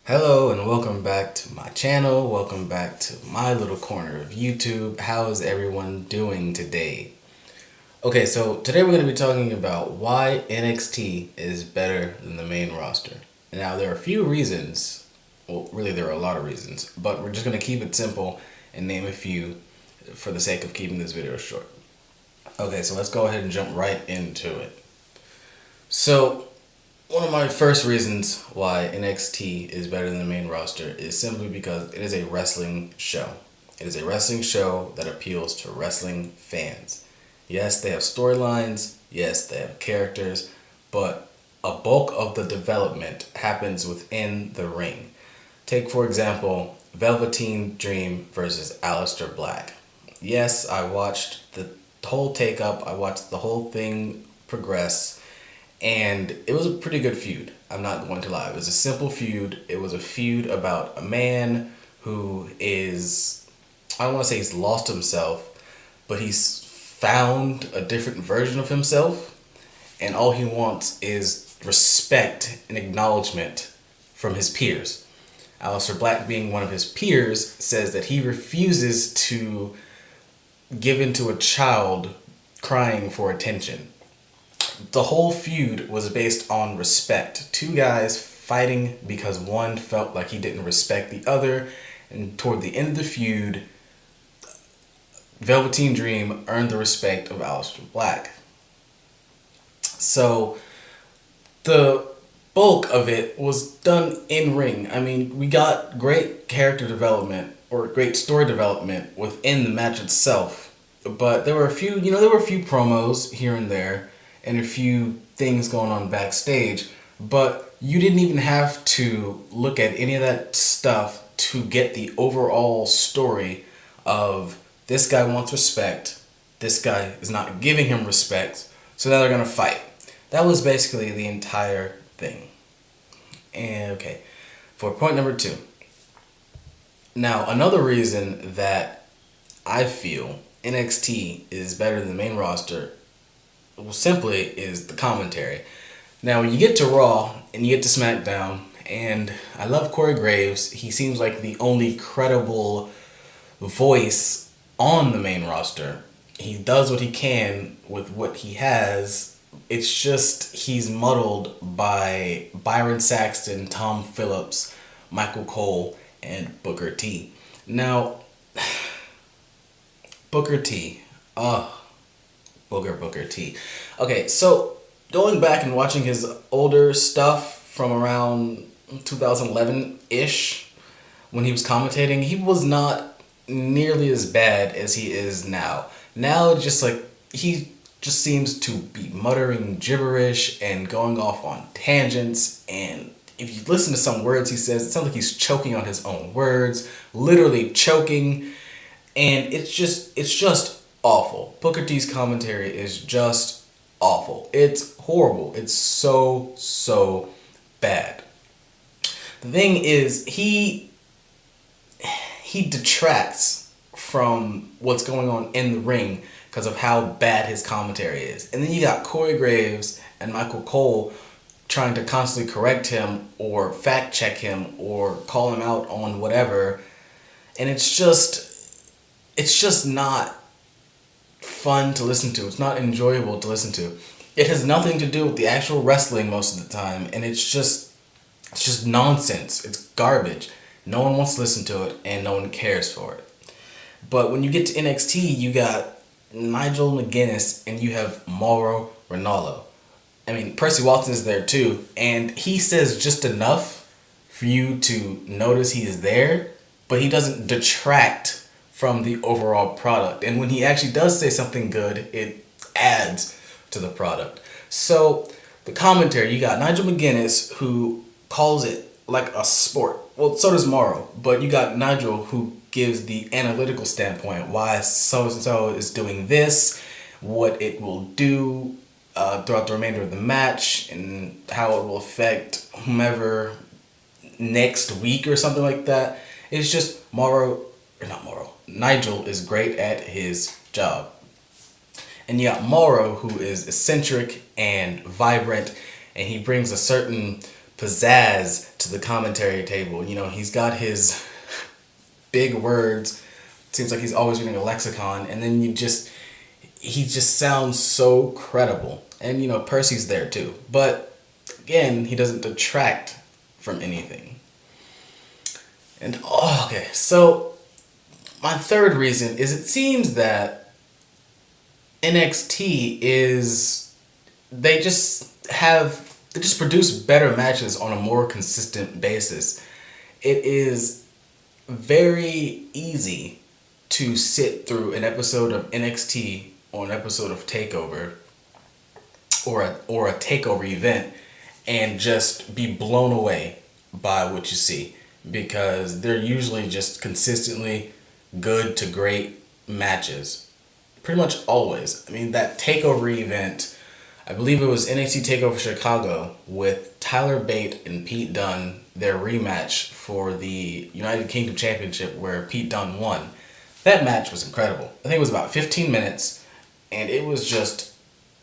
Hello and welcome back to my channel. Welcome back to my little corner of YouTube. How is everyone doing today? Okay, so today we're going to be talking about why NXT is better than the main roster. Now, there are a few reasons. Well, really, there are a lot of reasons, but we're just going to keep it simple and name a few for the sake of keeping this video short. Okay, so let's go ahead and jump right into it. So, one of my first reasons why NXT is better than the main roster is simply because it is a wrestling show. It is a wrestling show that appeals to wrestling fans. Yes, they have storylines. Yes, they have characters. But a bulk of the development happens within the ring. Take, for example, Velveteen Dream versus Aleister Black. Yes, I watched the whole take-up. I watched the whole thing progress. And it was a pretty good feud. I'm not going to lie. It was a simple feud. It was a feud about a man who is, I don't want to say he's lost himself, but he's found a different version of himself. And all he wants is respect and acknowledgement from his peers. Aleister Black, being one of his peers, says that he refuses to give in to a child crying for attention. The whole feud was based on respect. Two guys fighting because one felt like he didn't respect the other. And toward the end of the feud, Velveteen Dream earned the respect of Aleister Black. So the bulk of it was done in ring. I mean, we got great character development or great story development within the match itself. But there were a few promos here and there and a few things going on backstage, but you didn't even have to look at any of that stuff to get the overall story of this guy wants respect, this guy is not giving him respect, so now they're gonna fight. That was basically the entire thing. And okay, for point number 2. Now, another reason that I feel NXT is better than the main roster simply is the commentary. Now, when you get to Raw and you get to SmackDown, and I love Corey Graves, he seems like the only credible voice on the main roster. He does what he can with what he has. It's just he's muddled by Byron Saxton, Tom Phillips, Michael Cole, and Booker T. Now, Booker T. Booker T. Okay, so going back and watching his older stuff from around 2011-ish, when he was commentating, he was not nearly as bad as he is now. Now, just like, he just seems to be muttering gibberish and going off on tangents, and if you listen to some words he says, it sounds like he's choking on his own words, literally choking, and it's just awful. Booker T's commentary is just awful. It's horrible. It's so bad. The thing is, he detracts from what's going on in the ring because of how bad his commentary is. And then you got Corey Graves and Michael Cole trying to constantly correct him or fact check him or call him out on whatever. And it's just not fun to listen to. It's not enjoyable to listen to. It has nothing to do with the actual wrestling most of the time, and it's just nonsense. It's garbage. No one wants to listen to it, and no one cares for it. But when you get to NXT, you got Nigel McGuinness and you have Mauro Ranallo. I mean, Percy Watson is there too, and he says just enough for you to notice he is there, but he doesn't detract from the overall product. And when he actually does say something good, it adds to the product. So the commentary, you got Nigel McGuinness, who calls it like a sport. Well, so does Mauro, but you got Nigel, who gives the analytical standpoint, why so-and-so is doing this, what it will do throughout the remainder of the match, and how it will affect whomever next week or something like that. It's just Nigel is great at his job. And you got Mauro, who is eccentric and vibrant, and he brings a certain pizzazz to the commentary table. You know, he's got his big words. Seems like he's always reading a lexicon, and then he just sounds so credible. And you know, Percy's there too. But again, he doesn't detract from anything. And okay, so my third reason is it seems that NXT is they just produce better matches on a more consistent basis. It is very easy to sit through an episode of NXT or an episode of Takeover or a takeover event and just be blown away by what you see, because they're usually just consistently good to great matches. Pretty much always. I mean, that takeover event, I believe it was NXT TakeOver Chicago with Tyler Bate and Pete Dunne, their rematch for the United Kingdom Championship where Pete Dunne won. That match was incredible. I think it was about 15 minutes, and it was just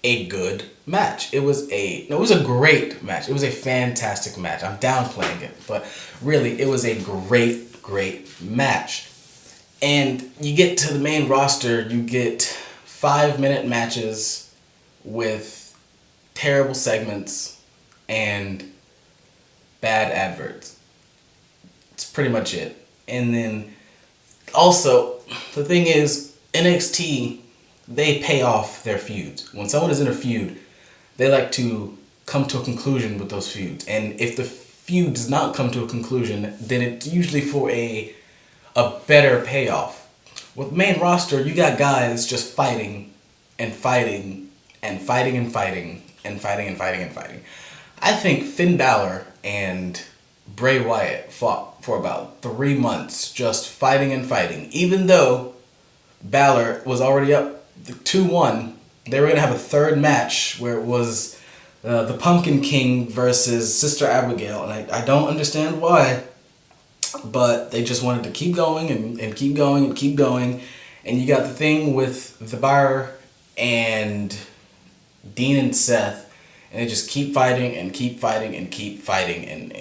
a good match. It was a great match. It was a fantastic match. I'm downplaying it, but really, it was a great match. And you get to the main roster, you get 5-minute matches with terrible segments and bad adverts. It's pretty much it. And then also, the thing is, NXT, they pay off their feuds. When someone is in a feud, they like to come to a conclusion with those feuds. And if the feud does not come to a conclusion, then it's usually for a better payoff. With main roster, you got guys just fighting and fighting and fighting and fighting and fighting and fighting and fighting. I think Finn Balor and Bray Wyatt fought for about 3 months just fighting and fighting. Even though Balor was already up 2-1, they were going to have a third match where it was the Pumpkin King versus Sister Abigail. And I don't understand why, but they just wanted to keep going and keep going and keep going. And you got the thing with the Bar and Dean and Seth, and they just keep fighting and keep fighting and keep fighting. And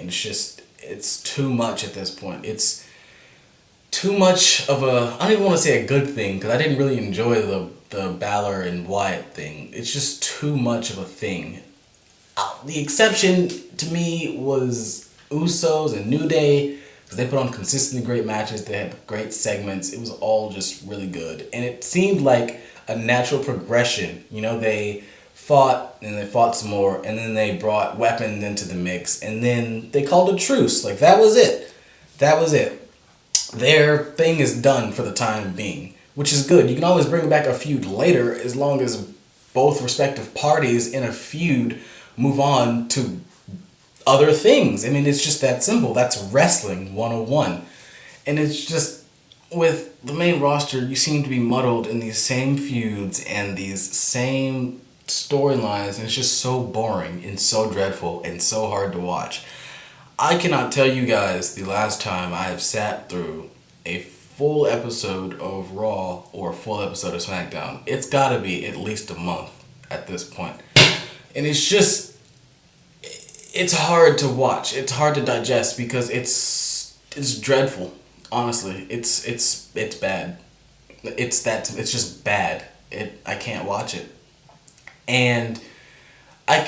it's too much at this point. It's too much of I don't even want to say a good thing, because I didn't really enjoy the Balor and Wyatt thing. It's just too much of a thing. The exception to me was Usos and New Day, because they put on consistently great matches. They had great segments. It was all just really good. And it seemed like a natural progression. You know, they fought and they fought some more, and then they brought weapons into the mix, and then they called a truce. Like, that was it. That was it. Their thing is done for the time being, which is good. You can always bring back a feud later as long as both respective parties in a feud move on to other things. I mean, it's just that simple. That's wrestling 101. And it's just, with the main roster, you seem to be muddled in these same feuds and these same storylines, and it's just so boring and so dreadful and so hard to watch. I cannot tell you guys the last time I have sat through a full episode of Raw or a full episode of SmackDown. It's gotta be at least a month at this point. And it's hard to watch. It's hard to digest because it's dreadful. Honestly, it's bad. It's just bad. I can't watch it. And I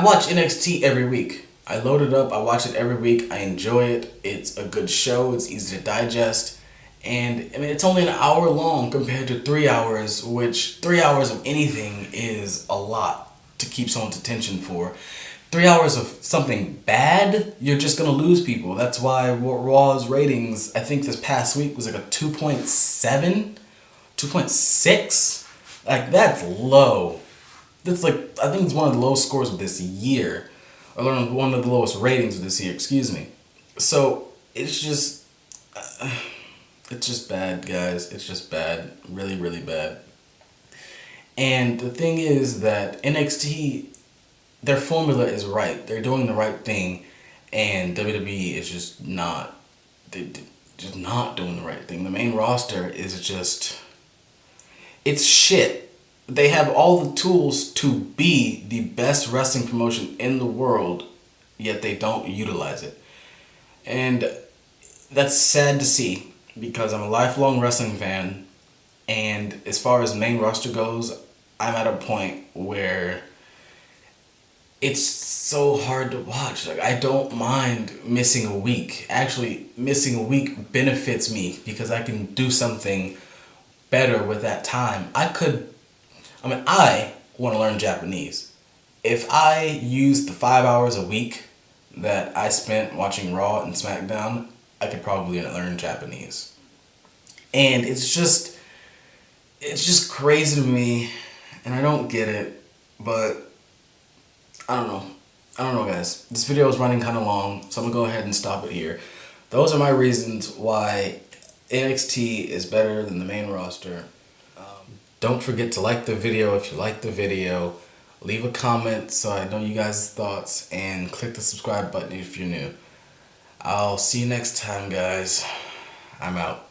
watch NXT every week. I load it up, I watch it every week, I enjoy it. It's a good show, it's easy to digest. And I mean, it's only an hour long compared to 3 hours, which 3 hours of anything is a lot to keep someone's attention for. 3 hours of something bad, you're just going to lose people. That's why Raw's ratings, I think this past week, was like a 2.7, 2.6. Like, that's low. That's like, I think it's one of the lowest scores of this year. Or one of the lowest ratings of this year, excuse me. So, it's just bad, guys. It's just bad. Really, really bad. And the thing is that NXT, their formula is right. They're doing the right thing. And WWE is just not doing the right thing. The main roster is just, it's shit. They have all the tools to be the best wrestling promotion in the world, yet they don't utilize it. And that's sad to see because I'm a lifelong wrestling fan, and as far as main roster goes, I'm at a point where it's so hard to watch. Like, I don't mind missing a week. Actually, missing a week benefits me because I can do something better with that time. I want to learn Japanese. If I used the 5 hours a week that I spent watching Raw and SmackDown, I could probably learn Japanese. And it's just crazy to me, and I don't get it, but I don't know. I don't know, guys. This video is running kind of long, so I'm going to go ahead and stop it here. Those are my reasons why NXT is better than the main roster. Don't forget to like the video if you like the video. Leave a comment so I know you guys' thoughts, and click the subscribe button if you're new. I'll see you next time, guys. I'm out.